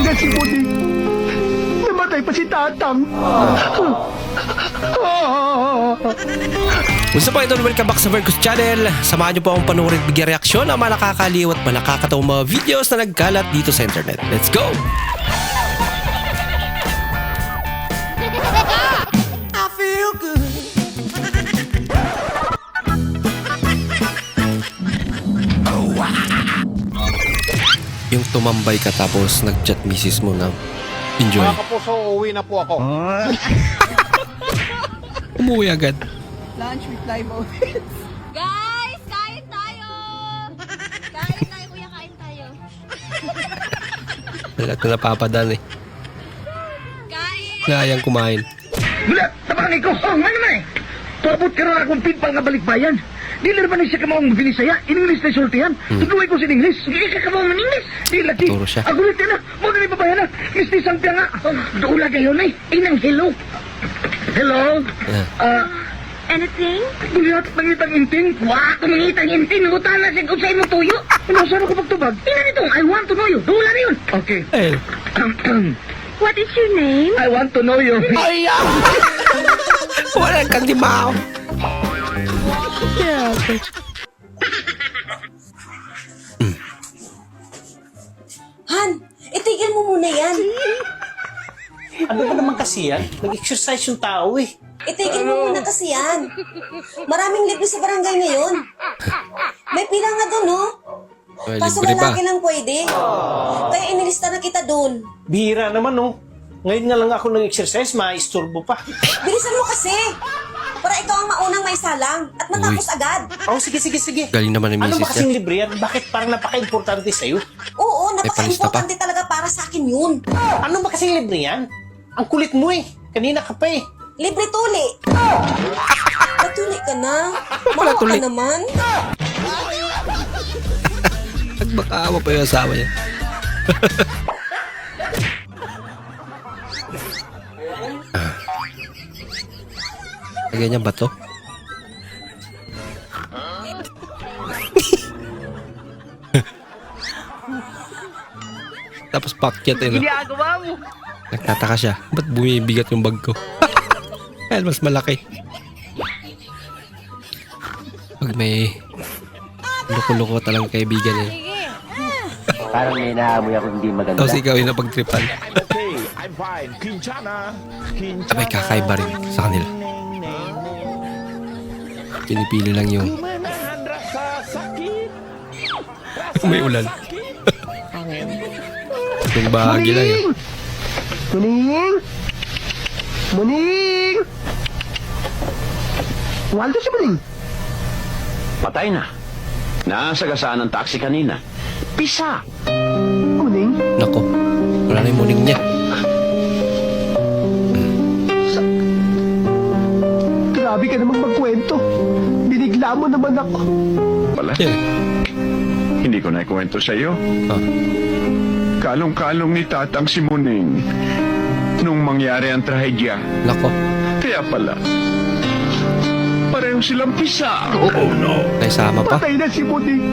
na si Buding. Namatay pa si Tatang. Gusto po idol, welcome back sa Vergus Channel. Samahan niyo po akong panoorin at bigyan reaksyon ng mga nakakaliw at nakakatawang mga videos na nagkalat dito sa internet. Let's go! I feel good. Yung tumambay ka tapos nag-chat misis mo na enjoy. Mga kapuso, uuwi na po ako. Umuwi agad. Lunch with live audience. Guys, kain tayo! Kain tayo, kuya, kain tayo. Wala ko napapadan eh. Kain! Nayang kumain. Wala, tabangan ko. Oh, nga naman eh. Tuabot ka rin akong pinpal nga balikbayan. Di naman siya kamawang binisaya. In-English na sultihan. Tuduay ko sa English. Hindi ka kamawang in-English. Di lagi. Turo siya. Agulit ka na. Muna ni babayan na. Mistis ang piya nga. Doula kayo na eh. Inang hello. Hello? Anything? Bulihat mangitang inting. Wah, kumangitang intin. Ngutan na siya usay mo tuyo. Ano, saan ako magtubag? Ina nito, I want to know you. Doula na yun. Okay. Eh, What is your name? I want to know you. wala kang limao. Han, itigil mo muna yan. Ano ba naman kasi yan? Nag-exercise yung tao eh. Itigil mo muna kasi yan. Maraming libre sa barangay ngayon. May pila nga doon, no? Well, Kaso libre ba? lalaki lang pwede. Kaya inilista na kita doon. Bihira naman no. Ngayon nga lang ako nag-exercise, maisturbo pa. Bilisan mo kasi. Para ikaw ang maunang may salang at matapos agad. Oh, sige. Galing naman ni Ano misis ba kasing niya. libre yan? Bakit parang napaka-importante sa'yo? Oo, palista pa. napaka-importante talaga para sa akin yun. Ano ba kasing libre yan? Ang kulit mo eh. Kanina ka pa eh. Libre tuli. Natuli ka na. Wala Mawa tuli. ka naman. Nagbakaawa pa yung asawa niya. Lagyan niya ba to? Tapos pakyat eh, no? Ginagawa mo. Nagtataka siya. Ba't bumibigat yung bag ko? Dahil mas malaki. Pag may loko-loko talang kaibigan niya. Parang may naamoy ako hindi maganda. Tapos ikaw yung napagtripan. Okay, I'm fine. Kinchana. Abay, kakaiba rin sa kanila. Pinipili lang yung Menahan rasa sakit. may ulan. Yung bahagi lang yun. Muning! Muning! Waldo si Muning. Patay na. Nasagasaan ng taxi kanina. Pisa! Muning? Nako, wala na yung muning niya. Grabe ka namang magkwento. Binigla mo naman ako. Wala. Yan. Hindi ko na ikwento sa iyo. Ah. Kalong-kalong ni Tatang si Muning nung mangyari ang trahedya. Nako, Kaya pala, pareho silang pisa. Oh no. naisama pa. Patay na si Muning.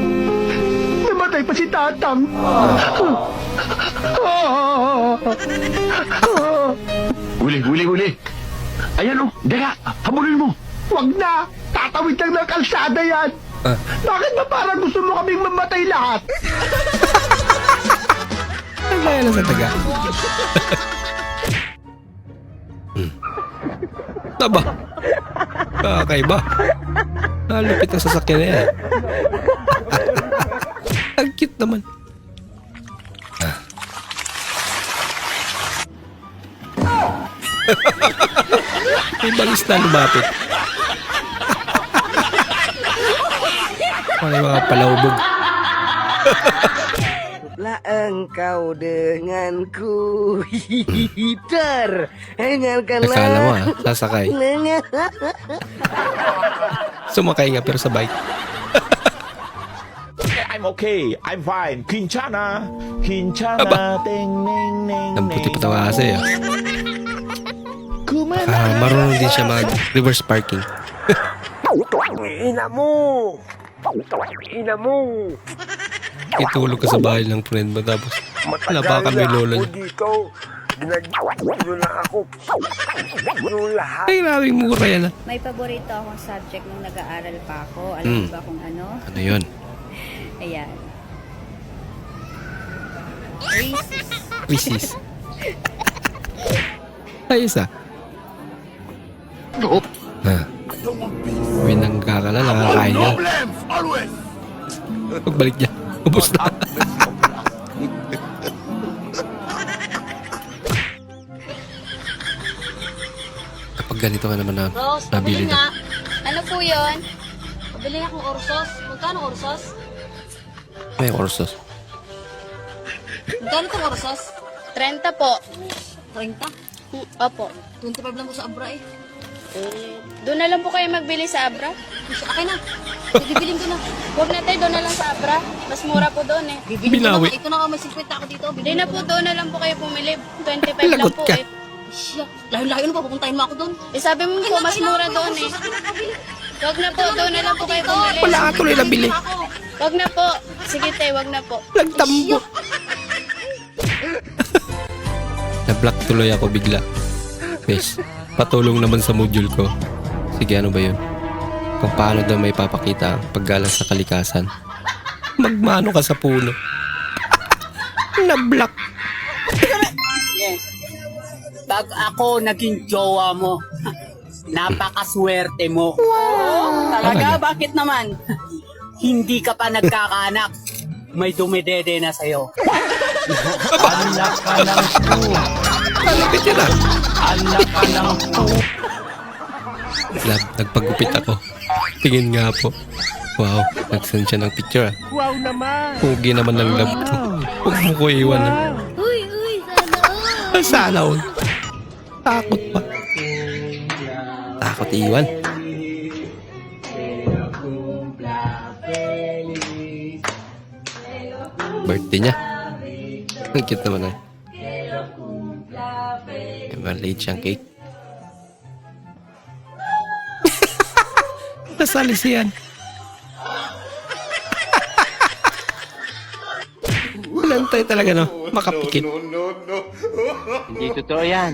Namatay pa si Tatang. Huli. Ayan o, daga, habulin mo. Wag na. Tatawid lang ng kalsada yan. Ah. Bakit ba parang gusto mo kaming mamatay lahat? Ang laya lang sa taga. Taba. Kakaiba. Nalupit ang sasakyan na yan. Ang cute naman. May balis na lumapit. May mga palawbog. Laang kau denganku. Hitar. Dengarkanlah. Akala mo sasakay. Sumakay nga pero sa bike. I'm okay. I'm fine. Kinchana. Aba. Ting, ning, ning, Ang puti pa tawa kasi ah. Kumenahan Marunong din siya mag-reverse parking. Ina mo. Itulog ka sa bahay ng friend mo tapos Wala pa kami lolo niya. dito. Ginagawa na ako. Yung lahat. Ay, maraming mura yan. May paborito akong subject nung nag-aaral pa ako. Alam Mm. mo ba kung ano? Ano yun? Ayan. Racist. Recess. Ayos ah. Ha. May nangkakala, nakakain niya. Pagbalik niya, ubos na. Kapag ganito ka naman na Rose, nabili pabili na. nga. Ano po yun? Pabili nga akong orsos. Magkano orsos? May orsos. Magkano itong orsos? 30 po. 30? Opo. 25 lang po sa Abra eh. Doon na lang po kayo magbili sa Abra. Akin na. Bibilin ko na. Huwag na tayo, doon na lang sa Abra. Mas mura po doon eh. Binawi. Ito na may 50 ako dito. Hindi na po, doon na lang po kayo pumili. 25 lang Lagot po ka. eh. Siya, layo-layo na pa, pupuntahin mo ako doon. Eh sabi mo po, mas mura doon eh. Huwag na po, doon na lang po kayo bumili. Wala ka tuloy nabili. Huwag na po. Sige tay, huwag na po. Nagtambo. Na-block tuloy ako bigla. Bes, patulong naman sa module ko. Sige, ano ba yun? Kung paano daw may papakita ang paggalang sa kalikasan. Magmano ka sa puno. Na-block. Pag ako naging jowa mo, napakaswerte mo. Talaga? Bakit naman? Hindi ka pa nagkakaanak. May dumidede na sa'yo. Anak ka ng po. Malapit yun ah. Anak ka ng po. Lab, nagpagupit ako. Tingin nga po. Wow, nagsend siya ng picture ah. Wow naman. Pugi naman ng lab to. Huwag mo ko iwan ah. Uy, sana all. Sana all. Takot pa. Takot iwan. Birthday niya. Ang cute naman ah. May maliit siyang cake. Nasali siyan. Malantay talaga no. Makapikit. Hindi totoo yan.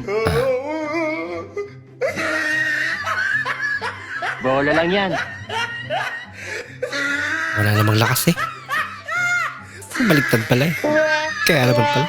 Bola lang yan. Wala namang lakas eh. Baligtad pala eh. Kaya naman pala.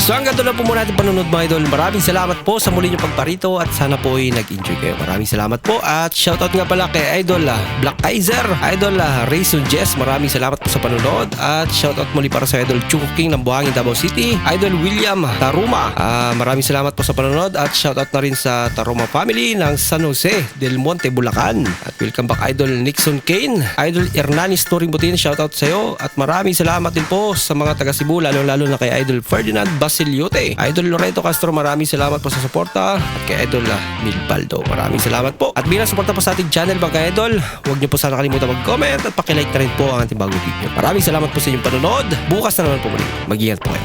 So hanggang doon lang po muna ating panunod mga idol. Maraming salamat po sa muli niyong pagparito at sana po ay nag-enjoy kayo. Maraming salamat po at shoutout nga pala kay Idol Black Kaiser, Idol Rayson Jess. Maraming salamat po sa panunod at shoutout muli para sa Idol Chuko King ng Buhangin, Davao City, Idol William Taruma. Maraming salamat po sa panunod at shoutout na rin sa Taruma family ng San Jose del Monte, Bulacan. At welcome back Idol Nixon Kane, Idol Hernanis Turing Butin, shoutout sa iyo at maraming salamat din po sa mga taga Cebu, lalo na kay Idol Ferdinand Basiliote, Idol Loreto Castro, maraming salamat po sa suporta at kay Idol Milbaldo, maraming salamat po. At bilang suporta po sa ating channel mga idol, huwag niyo po sana kalimutan mag-comment at pakilike na rin po ang ating bagong video. Maraming salamat po sa inyong panonood. Bukas na naman po muli. Mag-ingat po kayo.